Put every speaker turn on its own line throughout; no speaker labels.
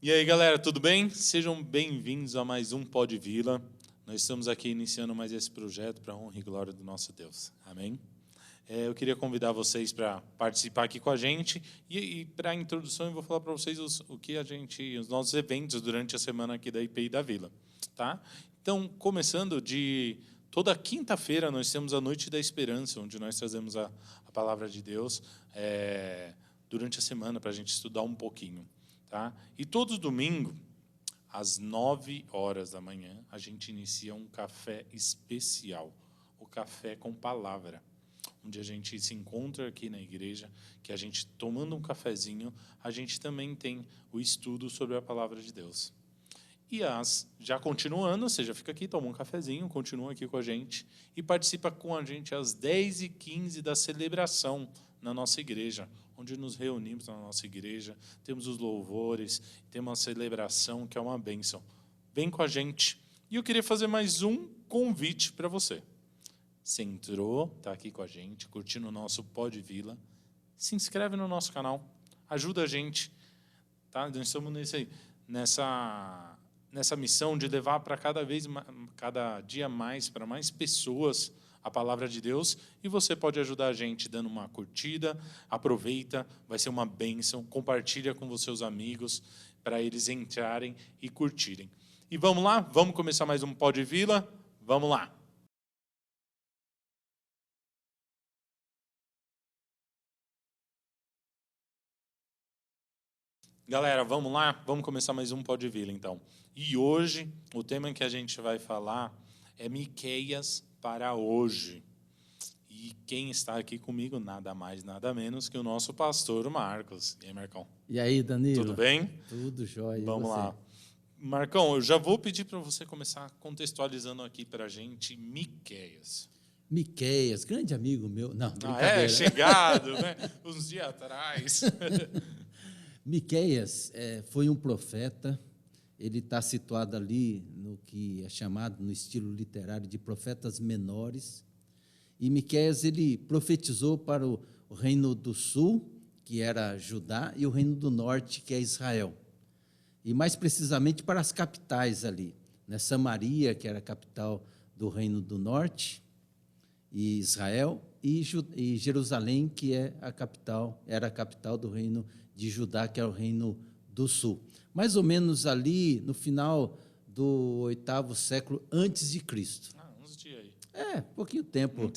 E aí, galera, tudo bem? Sejam bem-vindos a mais um Pod Vila. Nós estamos aqui iniciando mais esse projeto para a honra e glória do nosso Deus. Amém? Eu queria convidar vocês para participar aqui com a gente e para a introdução eu vou falar para vocês os nossos eventos durante a semana aqui da IPI da Vila, tá? Então, começando de toda quinta-feira nós temos a Noite da Esperança, onde nós trazemos a palavra de Deus durante a semana para a gente estudar um pouquinho. Tá? E todo domingo, às 9 horas da manhã, a gente inicia um café especial, o Café com Palavra, onde a gente se encontra aqui na igreja, que a gente, tomando um cafezinho, a gente também tem o estudo sobre a Palavra de Deus. E já continuando, você já fica aqui, toma um cafezinho, continua aqui com a gente e participa com a gente às 10h15 da celebração na nossa igreja, onde nos reunimos na nossa igreja, temos os louvores, temos uma celebração que é uma bênção. Vem com a gente. E eu queria fazer mais um convite para você. Você entrou, está aqui com a gente, curtindo o nosso Pod Vila, se inscreve no nosso canal, ajuda a gente. Tá? Nós estamos nessa missão de levar para cada dia mais, para mais pessoas, a palavra de Deus, e você pode ajudar a gente dando uma curtida, aproveita, vai ser uma bênção, compartilha com os seus amigos, para eles entrarem e curtirem. E vamos lá? Vamos começar mais um Pod Vila? Vamos lá! Galera, vamos lá? Vamos começar mais um Pod Vila, então. E hoje, o tema que a gente vai falar é Miqueias para hoje. E quem está aqui comigo, nada mais, nada menos que o nosso pastor, o Marcos. E aí, Marcão?
E aí, Danilo?
Tudo bem?
Tudo jóia.
Vamos lá. Marcão, eu já vou pedir para você começar contextualizando aqui para a gente Miqueias.
Miqueias, grande amigo meu. Não, brincadeira.
Chegado, né? Uns dias atrás.
Miqueias foi um profeta. Ele está situado ali no que é chamado, no estilo literário, de profetas menores. E Miqueias, ele profetizou para o reino do sul, que era Judá, e o reino do norte, que é Israel. E mais precisamente para as capitais ali, né? Samaria, que era a capital do reino do norte, e Israel, e Jerusalém, que era a capital do reino de Judá, que é o reino do sul. Mais ou menos ali no final do 8º século antes de Cristo.
Uns dias aí.
Pouquinho tempo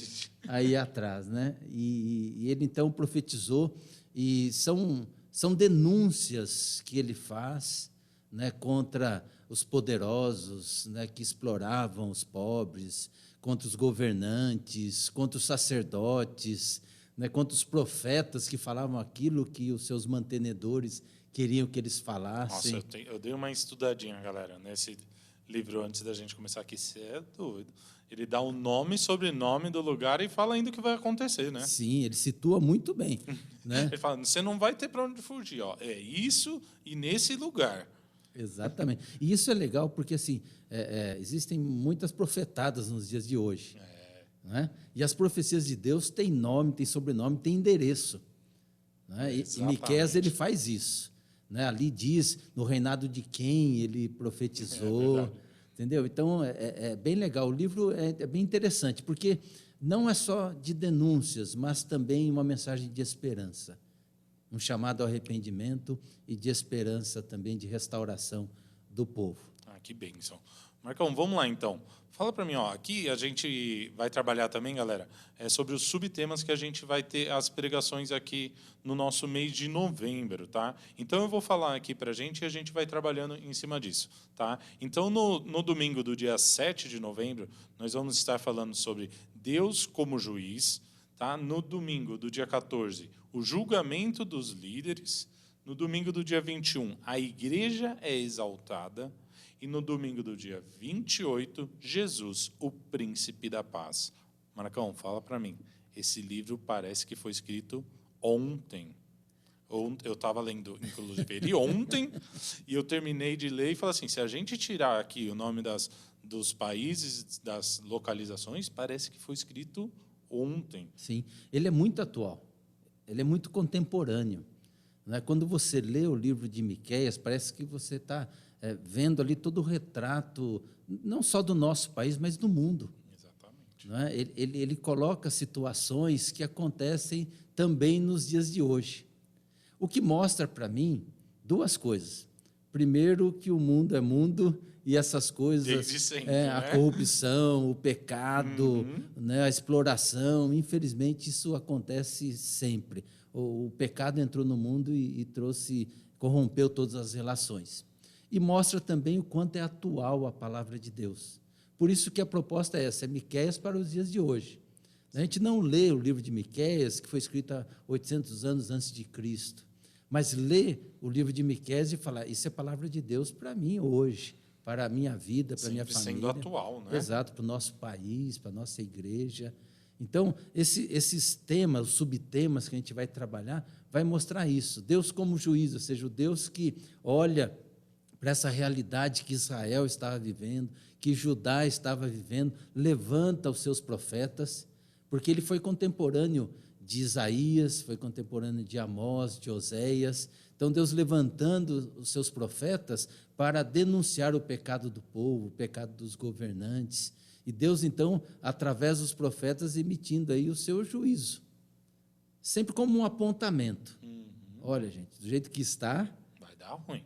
aí atrás, né? E ele então profetizou, e são denúncias que ele faz, né, contra os poderosos, né, que exploravam os pobres, contra os governantes, contra os sacerdotes, né, contra os profetas que falavam aquilo que os seus mantenedores queriam que eles falassem.
Nossa, eu dei uma estudadinha, galera, nesse livro antes da gente começar aqui. Você é doido. Ele dá o nome e sobrenome do lugar e fala ainda o que vai acontecer, né?
Sim, ele situa muito bem. Né?
Ele fala, você não vai ter para onde fugir. Ó. É isso e nesse lugar.
Exatamente. E isso é legal porque assim, existem muitas profetadas nos dias de hoje. Né? E as profecias de Deus têm nome, têm sobrenome, têm endereço. Né? E Miqueias, ele faz isso. Né? Ali diz no reinado de quem ele profetizou. Entendeu? Então, é bem legal. O livro é bem interessante, porque não é só de denúncias, mas também uma mensagem de esperança. Um chamado ao arrependimento e de esperança também, de restauração do povo.
Que bênção. Marcão, vamos lá, então. Fala para mim, aqui a gente vai trabalhar também, galera, sobre os subtemas que a gente vai ter as pregações aqui no nosso mês de novembro, tá? Então, eu vou falar aqui para a gente e a gente vai trabalhando em cima disso, tá? Então, no domingo do dia 7 de novembro, nós vamos estar falando sobre Deus como juiz, tá? No domingo do dia 14, o julgamento dos líderes. No domingo do dia 21, a igreja é exaltada. E no domingo do dia 28, Jesus, o príncipe da paz. Marcão, fala para mim. Esse livro parece que foi escrito ontem. Eu estava lendo, inclusive, ele ontem, e eu terminei de ler e falei assim, se a gente tirar aqui o nome dos países, das localizações, parece que foi escrito ontem.
Sim, ele é muito atual, ele é muito contemporâneo. Né? Quando você lê o livro de Miqueias, parece que você está vendo ali todo o retrato, não só do nosso país, mas do mundo.
Exatamente.
Né? Ele coloca situações que acontecem também nos dias de hoje. O que mostra para mim duas coisas. Primeiro, que o mundo é mundo e essas coisas,
desde sempre,
a
né?
corrupção, o pecado, né, a exploração, infelizmente isso acontece sempre. O pecado entrou no mundo e corrompeu todas as relações. E mostra também o quanto é atual a palavra de Deus. Por isso que a proposta é essa, é Miqueias para os dias de hoje. A gente não lê o livro de Miqueias, que foi escrito há 800 anos antes de Cristo, mas lê o livro de Miqueias e fala, isso é palavra de Deus para mim hoje, para a minha vida, para a minha família.
Sendo atual, né?
Exato, para o nosso país, para a nossa igreja. Então, esses temas, os subtemas que a gente vai trabalhar, vai mostrar isso. Deus como juiz, ou seja, o Deus que olha para essa realidade que Israel estava vivendo, que Judá estava vivendo, levanta os seus profetas, porque ele foi contemporâneo de Isaías, foi contemporâneo de Amós, de Oséias. Então, Deus levantando os seus profetas para denunciar o pecado do povo, o pecado dos governantes. E Deus, então, através dos profetas, emitindo aí o seu juízo. Sempre como um apontamento. Olha, gente, do jeito que está...
Vai dar ruim.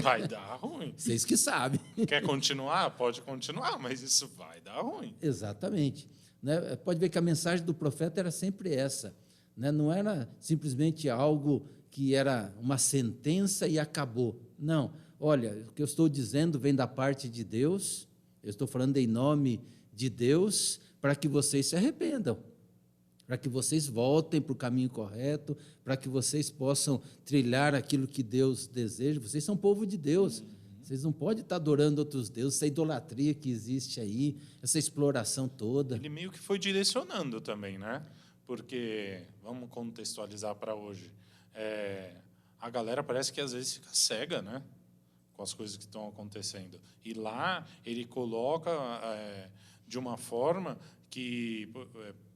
Vai dar ruim.
Vocês que sabem.
Quer continuar? Pode continuar, mas isso vai dar ruim.
Exatamente. Né? Pode ver que a mensagem do profeta era sempre essa. Né? Não era simplesmente algo que era uma sentença e acabou. Não. Olha, o que eu estou dizendo vem da parte de Deus, eu estou falando em nome de Deus, para que vocês se arrependam, para que vocês voltem para o caminho correto, para que vocês possam trilhar aquilo que Deus deseja. Vocês são povo de Deus. Vocês não podem estar adorando outros deuses, essa idolatria que existe aí, essa exploração toda.
Ele meio que foi direcionando também, né? Porque, vamos contextualizar para hoje, a galera parece que às vezes fica cega, né? Com as coisas que estão acontecendo. E lá ele coloca de uma forma que,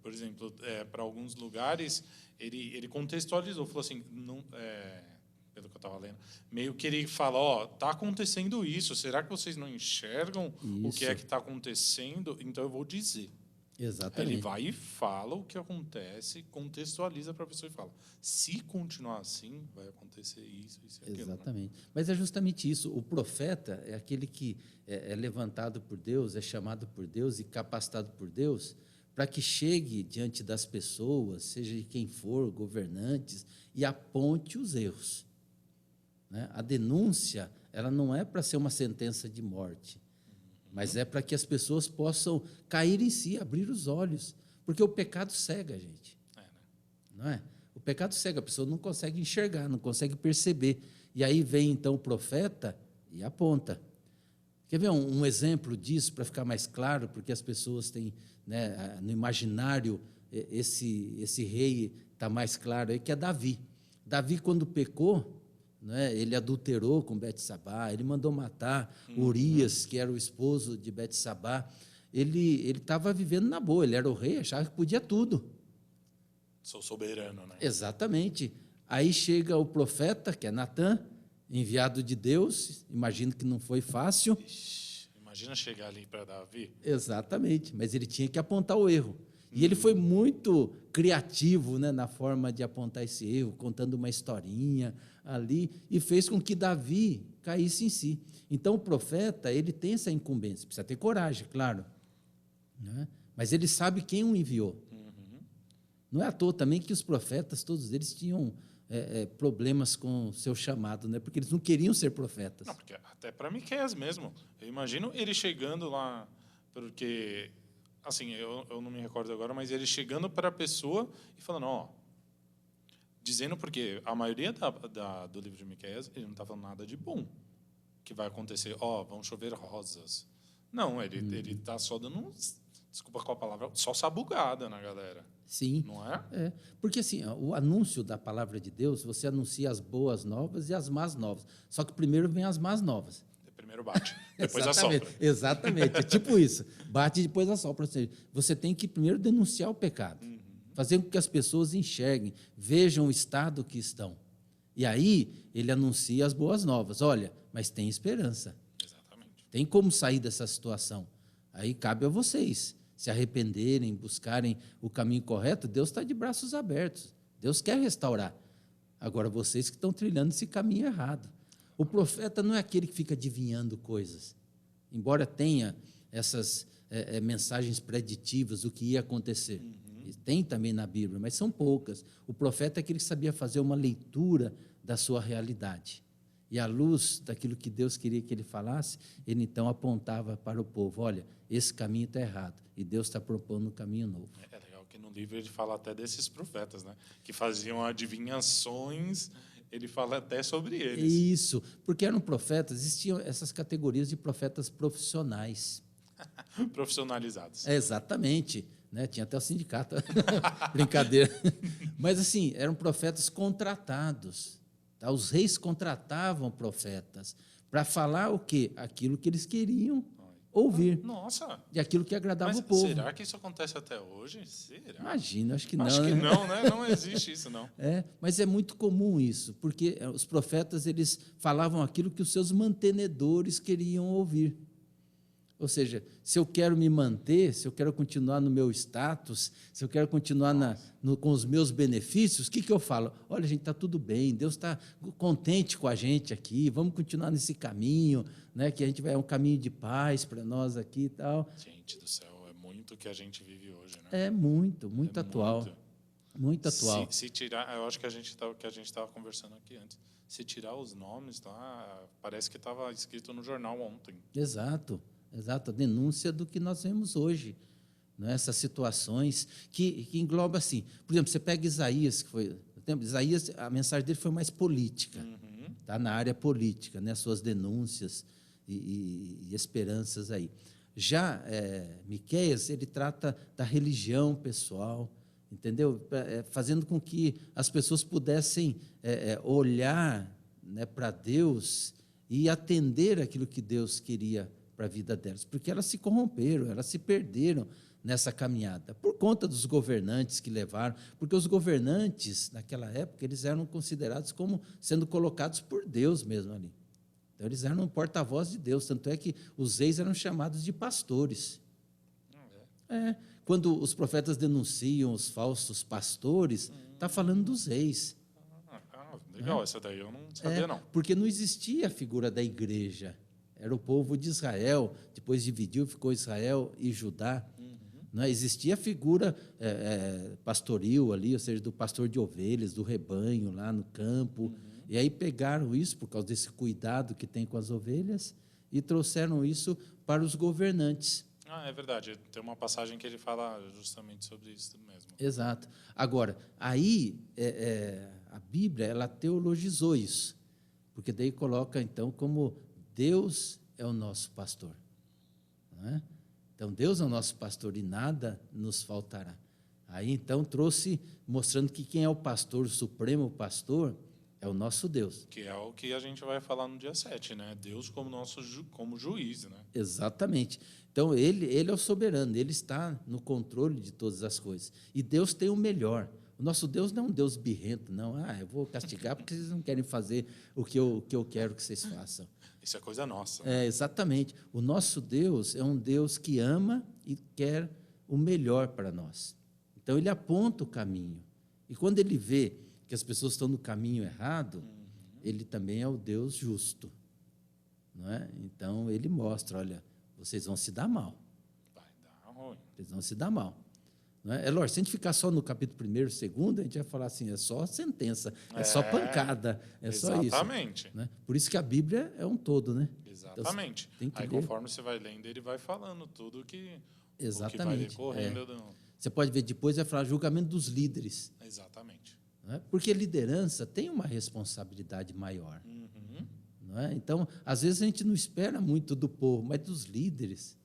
por exemplo, para alguns lugares, ele contextualizou, falou assim, não, pelo que eu estava lendo, meio que ele fala, está acontecendo isso, será que vocês não enxergam o que é que está acontecendo? Então eu vou dizer.
Exatamente.
Ele vai e fala o que acontece, contextualiza para a pessoa e fala, se continuar assim, vai acontecer isso e aquilo.
Exatamente. Né? Mas é justamente isso. O profeta é aquele que é levantado por Deus, é chamado por Deus e capacitado por Deus para que chegue diante das pessoas, seja de quem for, governantes, e aponte os erros. Né? A denúncia, ela não é para ser uma sentença de morte, mas é para que as pessoas possam cair em si, abrir os olhos, porque o pecado cega a gente.
Né?
Não é? O pecado cega, a pessoa não consegue enxergar, não consegue perceber. E aí vem, então, o profeta e aponta. Quer ver um exemplo disso, para ficar mais claro, porque as pessoas têm, né, no imaginário, esse rei está mais claro aí, que é Davi. Davi, quando pecou, né, ele adulterou com Betsabá, ele mandou matar Urias, que era o esposo de Betsabá. Ele estava vivendo na boa, ele era o rei, achava que podia tudo.
Sou soberano, né?
Exatamente. Aí chega o profeta, que é Natã, enviado de Deus, imagino que não foi fácil.
Ixi, imagina chegar ali para Davi.
Exatamente, mas ele tinha que apontar o erro. E ele foi muito criativo, né, na forma de apontar esse erro, contando uma historinha ali, e fez com que Davi caísse em si. Então, o profeta, ele tem essa incumbência, precisa ter coragem, claro, né? Mas ele sabe quem o enviou. Não é à toa também que os profetas, todos eles tinham problemas com o seu chamado, né? Porque eles não queriam ser profetas.
Não, porque até para Miqueias mesmo. Eu imagino ele chegando lá, porque, assim, eu não me recordo agora, mas ele chegando para a pessoa e falando, dizendo, porque a maioria do livro de Miqueias, ele não está falando nada de bom que vai acontecer. Vão chover rosas. Não, ele está só dando, desculpa com a palavra, só sabugada na galera.
Sim.
Não é?
Porque assim, o anúncio da palavra de Deus, você anuncia as boas novas e as más novas. Só que primeiro vem as más novas.
Primeiro bate, depois
Exatamente.
assopra.
Exatamente, é tipo isso. Bate e depois assopra. Você tem que primeiro denunciar o pecado, fazer com que as pessoas enxerguem, vejam o estado que estão. E aí ele anuncia as boas novas. Olha, mas tem esperança.
Exatamente.
Tem como sair dessa situação. Aí cabe a vocês se arrependerem, buscarem o caminho correto. Deus está de braços abertos. Deus quer restaurar. Agora, vocês que estão trilhando esse caminho errado. O profeta não é aquele que fica adivinhando coisas. Embora tenha essas mensagens preditivas do que ia acontecer. Tem também na Bíblia, mas são poucas. O profeta é aquele que sabia fazer uma leitura da sua realidade. E à luz daquilo que Deus queria que ele falasse, ele então apontava para o povo, olha, esse caminho está errado, e Deus está propondo um caminho novo.
É legal que no livro ele fala até desses profetas, né? Que faziam adivinhações, ele fala até sobre eles.
Isso, porque eram profetas, existiam essas categorias de profetas profissionais.
Profissionalizados.
Exatamente. Né? Tinha até o sindicato. Brincadeira. Mas, assim, eram profetas contratados. Tá? Os reis contratavam profetas para falar o quê? Aquilo que eles queriam ouvir.
Nossa!
E aquilo que agradava
Mas
o povo.
será que isso acontece até hoje? Será?
Imagina, acho que não.
Acho que
né?
não, né? Não existe isso, não.
Mas é muito comum isso, porque os profetas eles falavam aquilo que os seus mantenedores queriam ouvir. Ou seja, se eu quero me manter, se eu quero continuar no meu status, se eu quero continuar com os meus benefícios, o que eu falo? Olha, gente, está tudo bem, Deus está contente com a gente aqui, vamos continuar nesse caminho, né, que a gente vai um caminho de paz para nós aqui e tal.
Gente do céu, é muito o que a gente vive hoje, né?
É muito atual. Muito atual.
Se tirar, eu acho que a gente estava conversando aqui antes. Se tirar os nomes, tá, parece que estava escrito no jornal ontem.
Exato, a denúncia do que nós vemos hoje. Né? Essas situações que engloba assim. Por exemplo, você pega Isaías, Isaías, a mensagem dele foi mais política, tá? Na área política, né? Suas denúncias e esperanças aí. Já Miqueias, ele trata da religião pessoal, entendeu? Fazendo com que as pessoas pudessem olhar, né, para Deus e atender aquilo que Deus queria para a vida delas, porque elas se corromperam, elas se perderam nessa caminhada, por conta dos governantes que levaram, porque os governantes, naquela época, eles eram considerados como sendo colocados por Deus mesmo ali. Então, eles eram um porta-voz de Deus, tanto é que os reis eram chamados de pastores. Quando os profetas denunciam os falsos pastores, está falando dos reis.
Legal, essa daí eu não sabia, não.
Porque não existia a figura da igreja. Era o povo de Israel, depois dividiu, ficou Israel e Judá. Não existia a figura pastoril ali, ou seja, do pastor de ovelhas, do rebanho lá no campo. E aí pegaram isso, por causa desse cuidado que tem com as ovelhas, e trouxeram isso para os governantes.
É verdade. Tem uma passagem que ele fala justamente sobre isso mesmo.
Exato. Agora, aí a Bíblia, ela teologizou isso, porque daí coloca, então, como Deus é o nosso pastor. Não é? Então, Deus é o nosso pastor e nada nos faltará. Aí, então, trouxe, mostrando que quem é o pastor, o supremo pastor, é o nosso Deus.
Que é o que a gente vai falar no dia 7, né? Deus como nosso como juiz, né?
Exatamente. Então, ele é o soberano, ele está no controle de todas as coisas. E Deus tem o melhor. O nosso Deus não é um Deus birrento, não. Eu vou castigar porque vocês não querem fazer o que eu quero que vocês façam.
Isso é coisa nossa.
Exatamente. O nosso Deus é um Deus que ama e quer o melhor para nós. Então, ele aponta o caminho. E quando ele vê que as pessoas estão no caminho errado, ele também é o Deus justo. Não é? Então, ele mostra, olha, vocês vão se dar mal.
Vai dar ruim.
Vocês vão se dar mal. Não é? Lógico, se a gente ficar só no capítulo 1º, 2º, a gente vai falar assim, é só sentença, é só pancada, é só isso.
Exatamente.
Né? Por isso que a Bíblia é um todo, né?
Exatamente.
Então,
aí,
ler.
conforme você vai lendo, ele vai falando tudo o que vai decorrendo.
Você pode ver depois, vai falar julgamento dos líderes.
Exatamente.
Não é? Porque liderança tem uma responsabilidade maior. Não é? Então, às vezes a gente não espera muito do povo, mas dos líderes.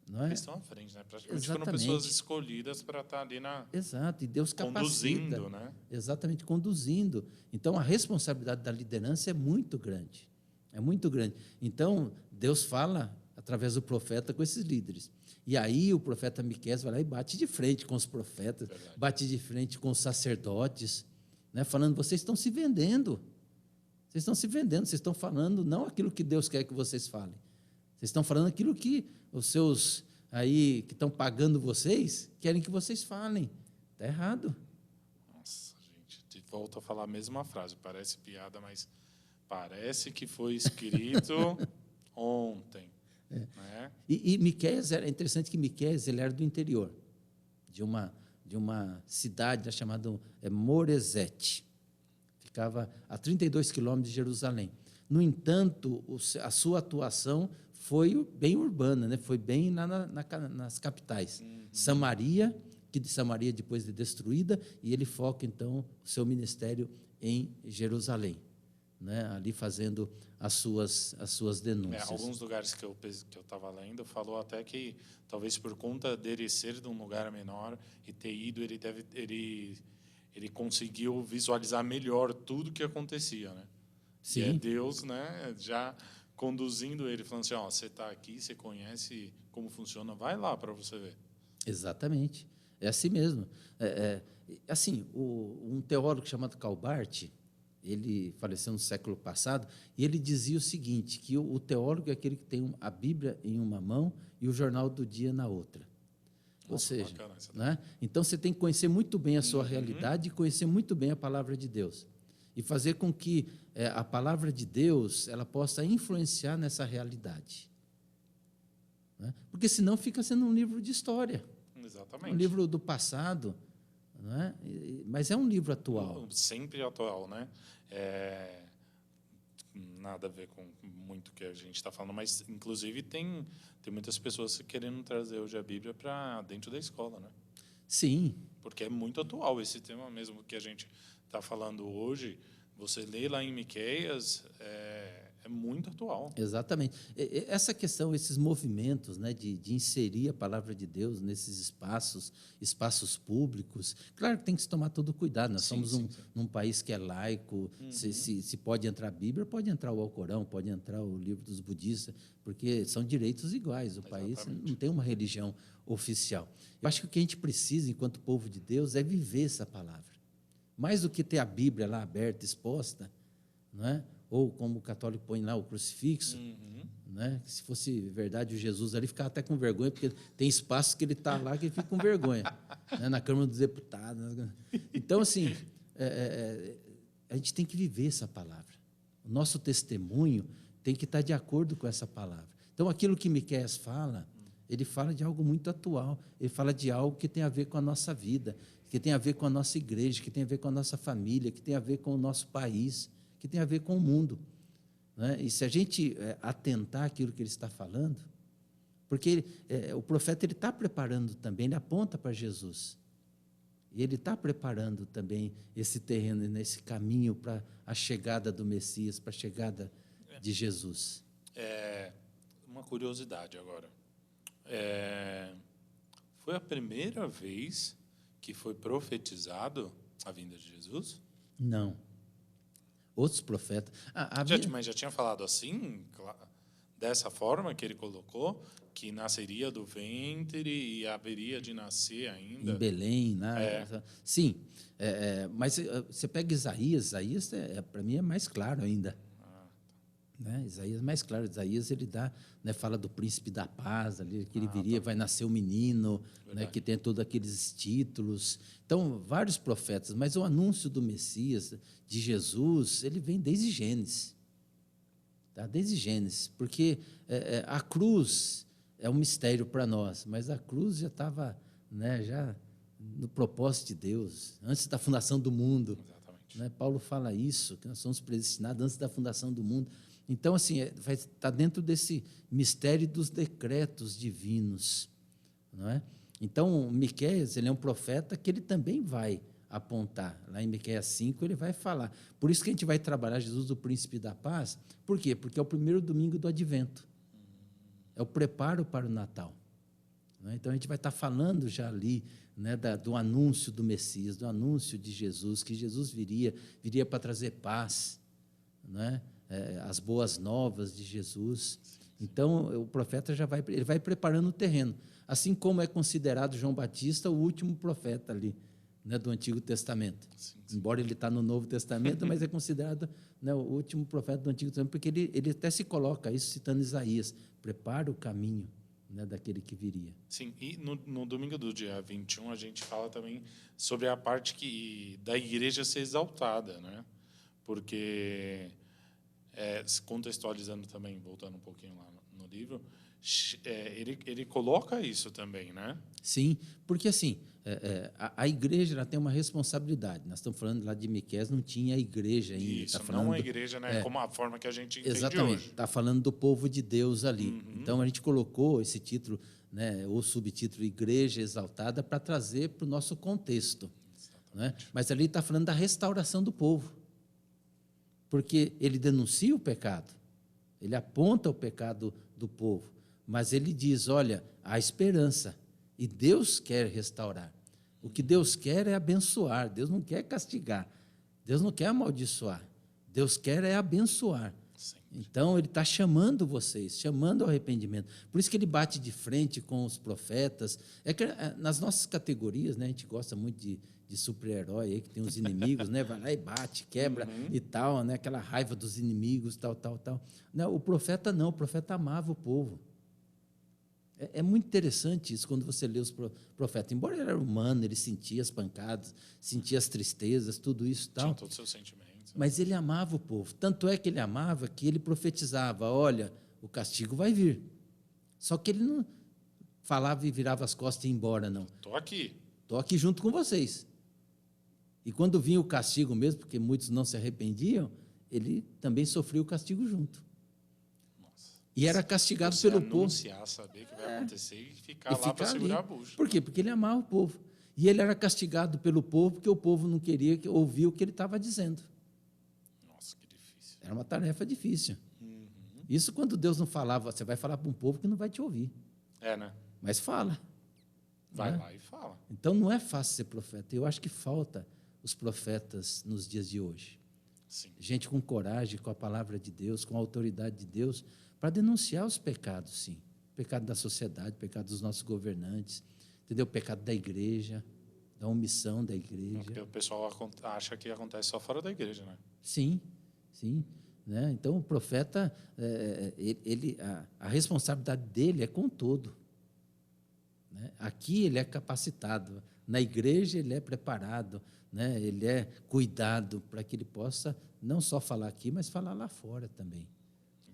Não é?
Eles estão à frente, né? Praticamente foram pessoas escolhidas para estar ali
Exato, e Deus capacita.
Conduzindo, né?
Exatamente, conduzindo. Então, a responsabilidade da liderança é muito grande. É muito grande. Então, Deus fala através do profeta com esses líderes. E aí o profeta Miqueias vai lá e bate de frente com os profetas, bate de frente com os sacerdotes, né? Falando, vocês estão se vendendo. Vocês estão se vendendo, vocês estão falando não aquilo que Deus quer que vocês falem. Vocês estão falando aquilo que os seus aí que estão pagando vocês querem que vocês falem. Está errado.
Nossa, gente, volto a falar a mesma frase. Parece piada, mas parece que foi escrito ontem. Né?
E Miqueias, é interessante que Miqueias ele era do interior, de uma cidade chamada Moresete. Ficava a 32 quilômetros de Jerusalém. No entanto, a sua atuação foi bem urbana, né? Foi bem lá nas capitais. Samaria, que de Samaria depois de destruída, e ele foca, então, o seu ministério em Jerusalém, né? Ali fazendo as suas denúncias.
Alguns lugares que eu estava lendo, falou até que, talvez por conta dele ser de um lugar menor e ter ido, ele conseguiu visualizar melhor tudo que acontecia, né?
Sim.
E é Deus, né, já conduzindo ele, falando assim, você está aqui, você conhece como funciona, vai lá para você ver.
Exatamente. É assim mesmo. Assim, um teólogo chamado Calbart, ele faleceu no século passado, e ele dizia o seguinte, que o teólogo é aquele que tem a Bíblia em uma mão e o jornal do dia na outra. Ou seja, né? Então você tem que conhecer muito bem a sua realidade e conhecer muito bem a palavra de Deus. E fazer com que a palavra de Deus ela possa influenciar nessa realidade. Né? Porque senão fica sendo um livro de história.
Exatamente.
Um livro do passado, não é? Mas é um livro atual.
Sempre atual, né? Nada a ver com muito que a gente está falando, mas, inclusive, tem muitas pessoas querendo trazer hoje a Bíblia para dentro da escola, né?
Sim.
Porque é muito atual esse tema mesmo que a gente está falando hoje. Você lê lá em Miqueias, é muito atual.
Exatamente. Essa questão, esses movimentos, né, de inserir a palavra de Deus nesses espaços públicos, claro que tem que se tomar todo cuidado. Nós somos num país que é laico, se pode entrar a Bíblia, pode entrar o Alcorão, pode entrar o livro dos budistas, porque são direitos iguais. O país não tem uma religião oficial. Eu acho que o que a gente precisa, enquanto povo de Deus, é viver essa palavra. Mais do que ter a Bíblia lá aberta, exposta, não é? Ou como o católico põe lá o crucifixo, né? Se fosse verdade o Jesus ali, ficava até com vergonha, porque tem espaços que ele está lá que ele fica com vergonha, né? Na Câmara dos Deputados. Então, assim, a gente tem que viver essa palavra. O nosso testemunho tem que estar de acordo com essa palavra. Então, aquilo que Miqueias fala, ele fala de algo muito atual, ele fala de algo que tem a ver com a nossa vida, que tem a ver com a nossa igreja, que tem a ver com a nossa família, que tem a ver com o nosso país, que tem a ver com o mundo. Né? E se a gente atentar àquilo que ele está falando, porque o profeta ele está preparando também, ele aponta para Jesus. E ele está preparando também esse terreno, nesse caminho para a chegada do Messias, para a chegada de Jesus.
Uma curiosidade agora. Foi a primeira vez que foi profetizado a vinda de Jesus?
Não. Outros profetas...
Mas já tinha falado assim, dessa forma que ele colocou, que nasceria do ventre e haveria de nascer ainda.
Em Belém, né? Sim. Mas você pega Isaías, para mim, é mais claro ainda. Né? Isaías é mais claro. Isaías ele dá, né, fala do príncipe da paz, ali, que ele viria, vai nascer um menino, né, que tem todos aqueles títulos. Então, vários profetas, mas o anúncio do Messias, de Jesus, ele vem desde Gênesis. Tá? Desde Gênesis, porque a cruz é um mistério para nós, mas a cruz já estava, né, já no propósito de Deus, antes da fundação do mundo.
Exatamente.
Né? Paulo fala isso, que nós somos predestinados antes da fundação do mundo. Então, assim, vai estar dentro desse mistério dos decretos divinos, não é? Então, Miqueias, ele é um profeta que ele também vai apontar. Lá em Miqueias 5, ele vai falar. Por isso que a gente vai trabalhar Jesus, o príncipe da paz. Por quê? Porque é o primeiro domingo do Advento. É o preparo para o Natal. Não é? Então, a gente vai estar falando já ali, né, do anúncio do Messias, do anúncio de Jesus, que Jesus viria para trazer paz, não é? As boas novas de Jesus. Então, o profeta vai preparando o terreno. Assim como é considerado João Batista o último profeta ali, né, do Antigo Testamento.
Sim, sim.
Embora ele está no Novo Testamento, mas é considerado, né, o último profeta do Antigo Testamento, porque ele até se coloca, isso citando Isaías, prepara o caminho, né, daquele que viria.
Sim, e no domingo do dia 21 a gente fala também sobre a parte da igreja ser exaltada, né? Porque, contextualizando também, voltando um pouquinho lá no livro, ele coloca isso também, né?
Sim, porque assim, a igreja ela tem uma responsabilidade. Nós estamos falando lá de Miqueias, não tinha igreja ainda.
Isso,
tá falando
não a igreja, né? Como a forma que a gente entende
exatamente,
hoje.
está falando do povo de Deus ali. Então, a gente colocou esse título, né, o subtítulo Igreja Exaltada, para trazer para o nosso contexto. Né? Mas ali está falando da restauração do povo. Porque ele denuncia o pecado, ele aponta o pecado do povo, mas ele diz, olha, há esperança, e Deus quer restaurar. O que Deus quer é abençoar, Deus não quer castigar, Deus não quer amaldiçoar, Deus quer é abençoar.
Sim.
Então, ele está chamando vocês, chamando ao arrependimento. Por isso que ele bate de frente com os profetas. É que nas nossas categorias, né, a gente gosta muito de super-herói, aí, que tem os inimigos, né, vai lá e bate, quebra e tal, né, aquela raiva dos inimigos, tal. Não, o profeta não, o profeta amava o povo. É muito interessante isso quando você lê os profetas. Embora ele era humano, ele sentia as pancadas, sentia as tristezas, tudo isso e tal.
Tinha todos os seus sentimentos.
Mas ele amava o povo. Tanto é que ele amava que ele profetizava, olha, o castigo vai vir. Só que ele não falava e virava as costas e ia embora, não.
Estou aqui.
Estou aqui junto com vocês. E quando vinha o castigo mesmo, porque muitos não se arrependiam, ele também sofria o castigo junto. E era castigado
Você
pelo povo.
anunciar, saber que vai acontecer e ficar lá para segurar a bucha.
Por quê? Porque ele amava o povo. E ele era castigado pelo povo porque o povo não queria ouvir o que ele estava dizendo.
Nossa, que difícil.
Era uma tarefa difícil. Isso quando Deus não falava, você vai falar para um povo que não vai te ouvir.
Né?
Mas fala.
Vai
né?
lá e fala.
Então não é fácil ser profeta. Eu acho que falta os profetas nos dias de hoje.
Sim.
Gente com coragem, com a palavra de Deus, com a autoridade de Deus, para denunciar os pecados, sim. O pecado da sociedade, o pecado dos nossos governantes, entendeu? O pecado da igreja, da omissão da igreja.
Porque o pessoal acha que acontece só fora da igreja, né?
Sim, sim. Né? Então, o profeta, a responsabilidade dele é com todo. Né? Aqui ele é capacitado, na igreja ele é preparado, né? Ele é cuidado para que ele possa não só falar aqui, mas falar lá fora também.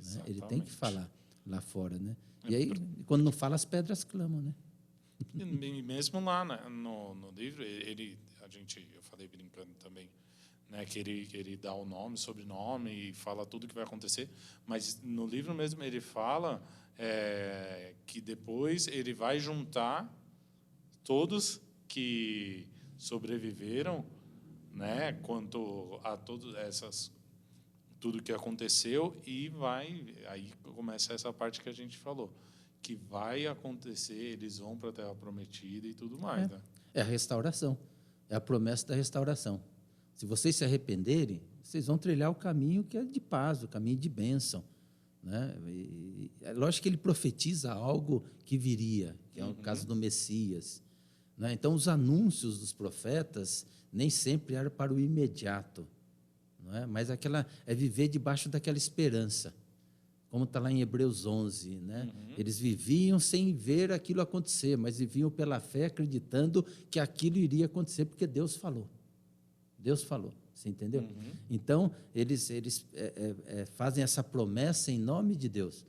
Né? Ele tem que falar lá fora. Né? E aí, quando não fala, as pedras clamam. Né?
E mesmo lá no livro, eu falei brincando também, né, que ele dá o nome, sobrenome e fala tudo o que vai acontecer, mas no livro mesmo ele fala que depois ele vai juntar todos que sobreviveram, né, quanto a tudo que aconteceu, e aí começa essa parte que a gente falou, que vai acontecer, eles vão para a Terra Prometida e tudo mais. Né?
É a restauração, é a promessa da restauração. Se vocês se arrependerem, vocês vão trilhar o caminho que é de paz, o caminho de bênção. Né? É lógico que ele profetiza algo que viria, que é o caso do Messias. Né? Então, os anúncios dos profetas nem sempre eram para o imediato, não é? Mas é viver debaixo daquela esperança, como está lá em Hebreus 11. Né? Eles viviam sem ver aquilo acontecer, mas viviam pela fé, acreditando que aquilo iria acontecer, porque Deus falou. Deus falou, você entendeu? Então, eles fazem essa promessa em nome de Deus.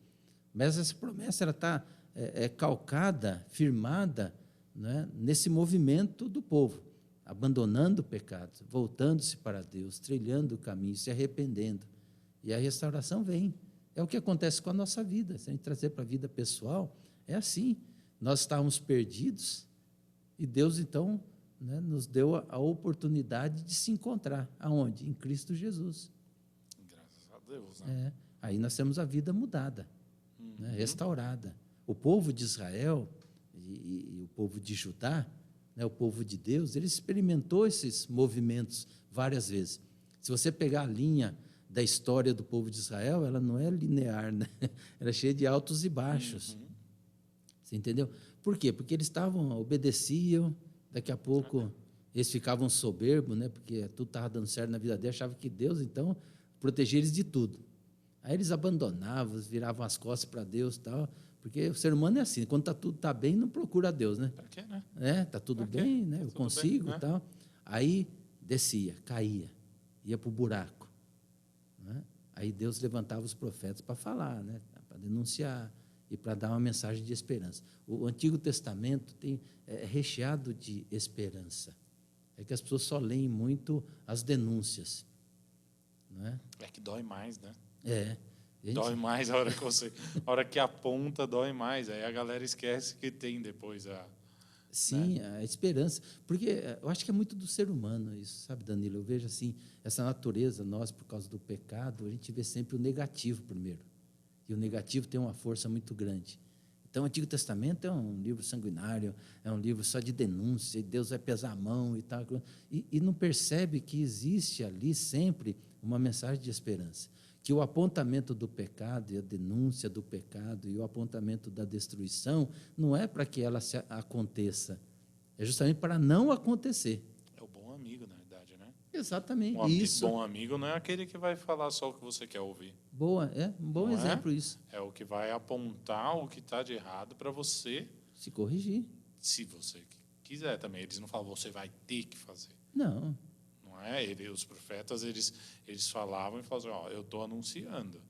Mas essa promessa está calcada, firmada, né, nesse movimento do povo, abandonando o pecado, voltando-se para Deus, trilhando o caminho, se arrependendo. E a restauração vem. É o que acontece com a nossa vida. Se a gente trazer para a vida pessoal, é assim. Nós estávamos perdidos e Deus, então, né, nos deu a oportunidade de se encontrar. Aonde? Em Cristo Jesus.
Graças a Deus. Né?
Aí nós temos a vida mudada, né, restaurada. O povo de Israel e o povo de Judá, né, o povo de Deus, ele experimentou esses movimentos várias vezes. Se você pegar a linha da história do povo de Israel, ela não é linear, né? Ela é cheia de altos e baixos. Você entendeu? Por quê? Porque eles obedeciam, daqui a pouco Eles ficavam soberbos, né? Porque tudo estava dando certo na vida deles, achavam que Deus, então, protegia eles de tudo. Aí eles abandonavam, viravam as costas para Deus e tal, porque o ser humano é assim, quando tudo está bem, não procura Deus, né?
Para quê, né?
Está tudo bem, né? Eu consigo e tal. Aí descia, caía, ia para o buraco. Né? Aí Deus levantava os profetas para falar, né? Para denunciar e para dar uma mensagem de esperança. O Antigo Testamento é recheado de esperança. É que as pessoas só leem muito as denúncias. Não é?
É que dói mais, né?
Dói
mais a hora que aponta, dói mais. Aí a galera esquece que tem depois a...
Sim, né? A esperança. Porque eu acho que é muito do ser humano isso, sabe, Danilo? Eu vejo assim, essa natureza, nós, por causa do pecado, a gente vê sempre o negativo primeiro. E o negativo tem uma força muito grande. Então, o Antigo Testamento é um livro sanguinário, é um livro só de denúncia, e Deus vai pesar a mão e tal. E não percebe que existe ali sempre uma mensagem de esperança. Que o apontamento do pecado e a denúncia do pecado e o apontamento da destruição não é para que ela aconteça, é justamente para não acontecer.
É o bom amigo, na verdade, né?
Exatamente.
Isso. Bom amigo não é aquele que vai falar só o que você quer ouvir.
Boa, um bom exemplo isso.
É o que vai apontar o que está de errado para você
se corrigir.
Se você quiser também. Eles não falam, você vai ter que fazer.
Não.
Não é? Os profetas, eles falavam e falavam, ó, eu estou anunciando.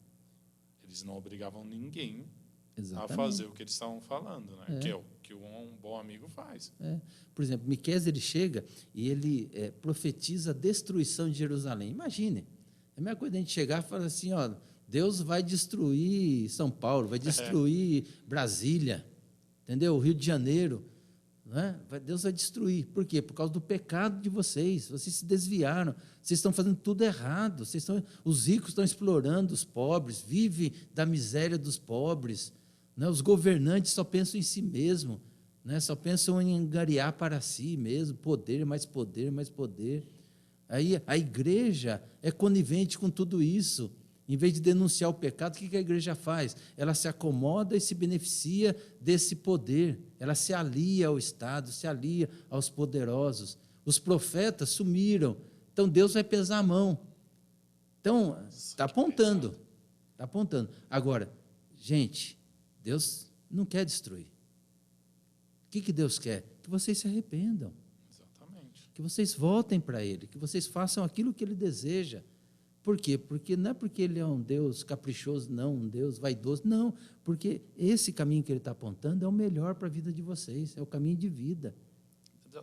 Eles não obrigavam ninguém a fazer o que eles estavam falando, né? Que é o que um bom amigo faz.
Por exemplo, Miqueias, ele chega e ele profetiza a destruição de Jerusalém. Imagine, é a mesma coisa a gente chegar e falar assim, ó, Deus vai destruir São Paulo, vai destruir Brasília, entendeu? O Rio de Janeiro. Né? Deus vai destruir. Por quê? Por causa do pecado de vocês. Vocês se desviaram. Vocês estão fazendo tudo errado. Os ricos estão explorando os pobres, vivem da miséria dos pobres. Né? Os governantes só pensam em si mesmo, né? Só pensam em angariar para si mesmo, poder, mais poder, mais poder. Aí a igreja é conivente com tudo isso. Em vez de denunciar o pecado, o que a igreja faz? Ela se acomoda e se beneficia desse poder. Ela se alia ao Estado, se alia aos poderosos. Os profetas sumiram. Então, Deus vai pesar a mão. Então, está apontando. Está apontando. Agora, gente, Deus não quer destruir. O que Deus quer? Que vocês se arrependam.
Exatamente.
Que vocês voltem para Ele. Que vocês façam aquilo que Ele deseja. Por quê? Porque não é porque Ele é um Deus caprichoso, não, um Deus vaidoso, não, porque esse caminho que Ele está apontando é o melhor para a vida de vocês, é o caminho de vida.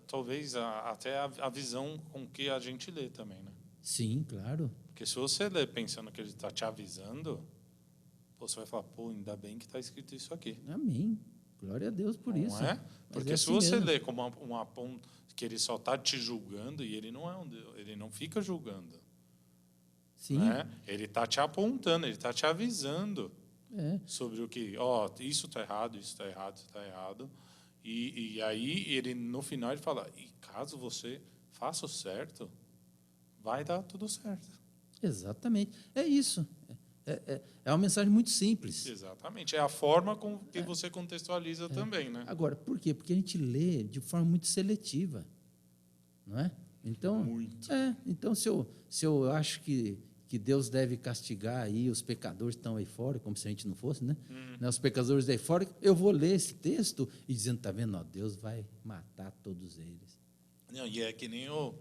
Talvez até a visão com que a gente lê também, né?
Sim, claro.
Porque se você lê pensando que Ele está te avisando, você vai falar, pô, ainda bem que está escrito isso aqui.
Amém. Glória a Deus por isso.
Não é? Porque se você lê como que Ele só está te julgando, e Ele não é um Deus, Ele não fica julgando.
Sim.
Né? Ele está te apontando, ele está te avisando sobre o que, isso está errado, isso está errado, isso está errado. E aí, ele no final, ele fala, e caso você faça o certo, vai dar tudo certo.
Exatamente. É isso. É uma mensagem muito simples.
Exatamente. É a forma com que você contextualiza também, né?
Agora, por quê? Porque a gente lê de forma muito seletiva. Não é? Então,
muito.
Então se eu acho que Deus deve castigar aí os pecadores que estão aí fora, como se a gente não fosse, né? Os pecadores aí fora, eu vou ler esse texto e dizendo, está vendo? Deus vai matar todos eles.
Não, e é que nem eu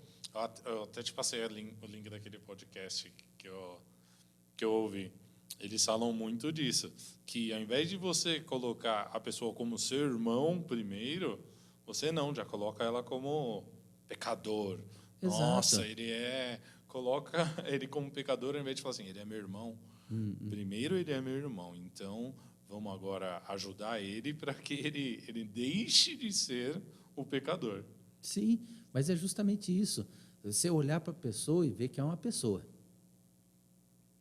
até te passei o link daquele podcast que eu ouvi. Eles falam muito disso, que ao invés de você colocar a pessoa como seu irmão primeiro, você já coloca ela como pecador.
Exato.
Nossa, coloca ele como pecador, ao invés de falar assim, ele é meu irmão. Primeiro ele é meu irmão, então vamos agora ajudar ele para que ele deixe de ser o pecador.
Sim, mas é justamente isso. Você olhar para a pessoa e ver que é uma pessoa.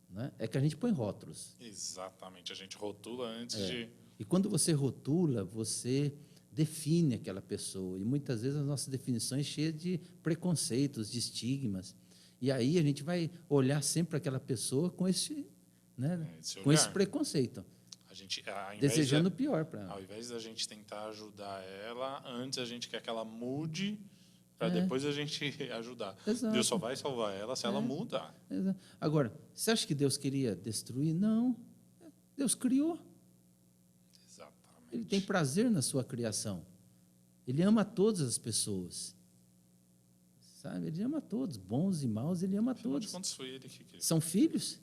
Né? É que a gente põe rótulos.
Exatamente, a gente rotula antes de...
E quando você rotula, você define aquela pessoa. E muitas vezes as nossas definições cheias de preconceitos, de estigmas. E aí a gente vai olhar sempre aquela pessoa com esse preconceito.
A gente,
desejando o pior para ela.
Ao invés da gente tentar ajudar ela, antes a gente quer que ela mude para depois a gente ajudar.
Exato.
Deus só vai salvar ela se ela mudar.
Exato. Agora, você acha que Deus queria destruir? Não. Deus criou.
Exatamente.
Ele tem prazer na sua criação. Ele ama todas as pessoas. Sabe? Ele ama todos, bons e maus, ele ama
Afinal de
todos.
contas, foi ele que criou.
São filhos.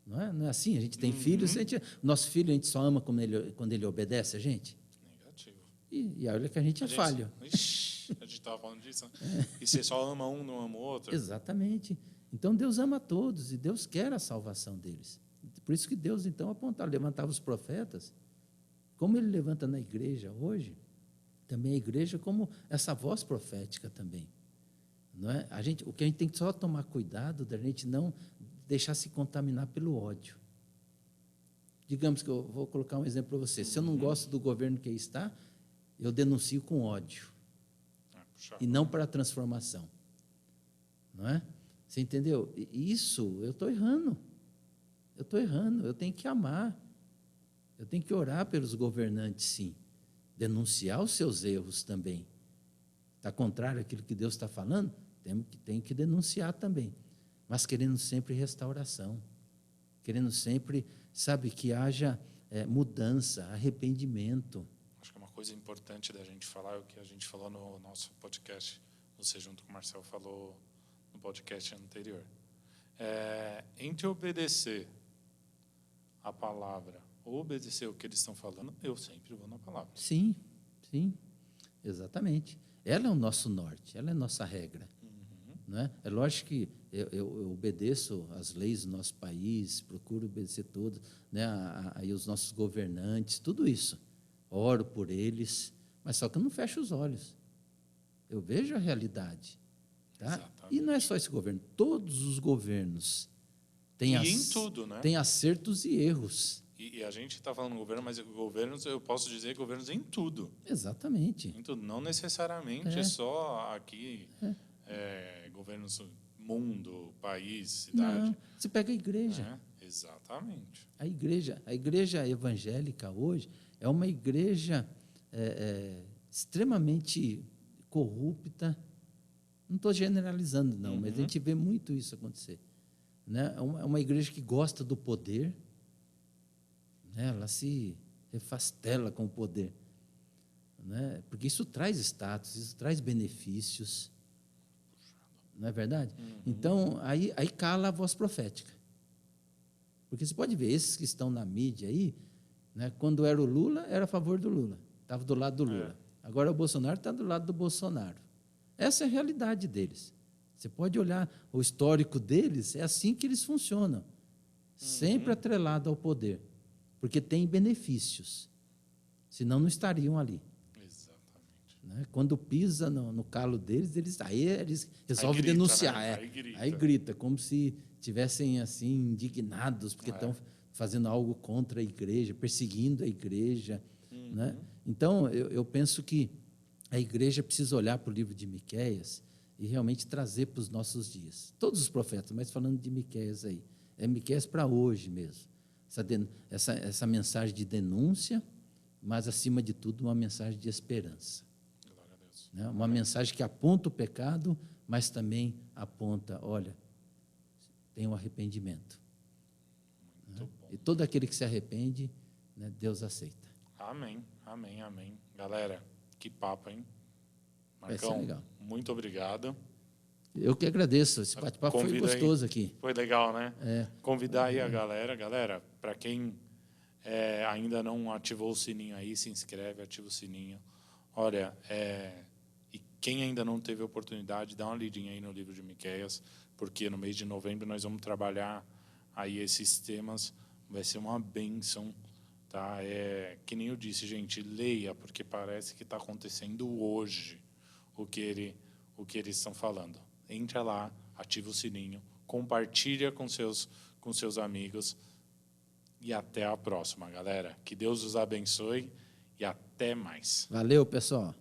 Não é assim? A gente tem filhos, nosso filho a gente só ama quando ele obedece a gente.
Negativo.
E olha que a gente é falho.
Ixi, a gente estava falando disso. Né? E você só ama um, não ama o outro.
Exatamente. Então Deus ama todos e Deus quer a salvação deles. Por isso que Deus, então, levantava os profetas, como ele levanta na igreja hoje, também a igreja como essa voz profética também. Não é? O que a gente tem que só tomar cuidado da gente não deixar se contaminar pelo ódio. Digamos que eu vou colocar um exemplo para você. Se eu não gosto do governo que aí está, eu denuncio com ódio. E não para a transformação. Não é? Você entendeu? Isso, eu estou errando. Eu tenho que amar. Eu tenho que orar pelos governantes, sim. Denunciar os seus erros também. Está contrário àquilo que Deus está falando? Tem que denunciar também. Mas querendo sempre restauração. Querendo sempre, sabe, que haja mudança, arrependimento.
Acho que é uma coisa importante da gente falar, é o que a gente falou no nosso podcast, você junto com o Marcel falou no podcast anterior. Entre obedecer a palavra ou obedecer o que eles estão falando, eu sempre vou na palavra.
Sim, exatamente. Ela é o nosso norte, ela é a nossa regra. Não é? É lógico que eu obedeço às leis do nosso país, procuro obedecer todas, né? Aí os nossos governantes, tudo isso. Oro por eles, mas só que eu não fecho os olhos. Eu vejo a realidade. Tá? E não é só esse governo, todos os governos têm,
em tudo, né?
têm acertos e erros.
E a gente está falando governo, mas governos, eu posso dizer governos em tudo.
Exatamente.
Em tudo, não necessariamente só aqui, governos, mundo, país, cidade.
Não, você pega a igreja.
Exatamente.
A igreja evangélica hoje é uma igreja extremamente corrupta. Não estou generalizando, não, mas a gente vê muito isso acontecer. Né? É uma igreja que gosta do poder, né? Ela se refastela com o poder. Né? Porque isso traz status, isso traz benefícios. Não é verdade? Então, aí cala a voz profética. Porque você pode ver, esses que estão na mídia aí, né, quando era o Lula, era a favor do Lula, estava do lado do Lula. Agora o Bolsonaro está do lado do Bolsonaro. Essa é a realidade deles. Você pode olhar o histórico deles, é assim que eles funcionam. Sempre atrelado ao poder. Porque tem benefícios. Senão não estariam ali.
Exatamente.
Né? Quando pisa no calo deles, eles resolvem denunciar.
Né?
Aí grita, como se estivessem assim, indignados, porque estão fazendo algo contra a igreja, perseguindo a igreja. Né? Então, eu penso que a igreja precisa olhar para o livro de Miqueias e realmente trazer para os nossos dias. Todos os profetas, mas falando de Miqueias aí. É Miqueias para hoje mesmo. Essa mensagem de denúncia, mas, acima de tudo, uma mensagem de esperança.
Glória a Deus.
Né? Uma mensagem que aponta o pecado, mas também aponta, olha, tem um arrependimento.
Muito bom.
E todo aquele que se arrepende, né, Deus aceita.
Amém, amém, amém. Galera, que papo, hein?
Vai ser
Marcão,
legal.
muito obrigado.
Eu que agradeço. Esse bate-papo foi gostoso aqui.
Foi legal, né? Convidar aí a galera. Galera, para quem ainda não ativou o sininho aí, se inscreve, ativa o sininho. Olha, e quem ainda não teve a oportunidade, dá uma lidinha aí no livro de Miqueias, porque no mês de novembro nós vamos trabalhar aí esses temas. Vai ser uma bênção. Tá? Que nem eu disse, gente, leia, porque parece que está acontecendo hoje o que eles estão falando. Entra lá, ativa o sininho, compartilha com seus amigos e até a próxima, galera. Que Deus os abençoe e até mais.
Valeu, pessoal.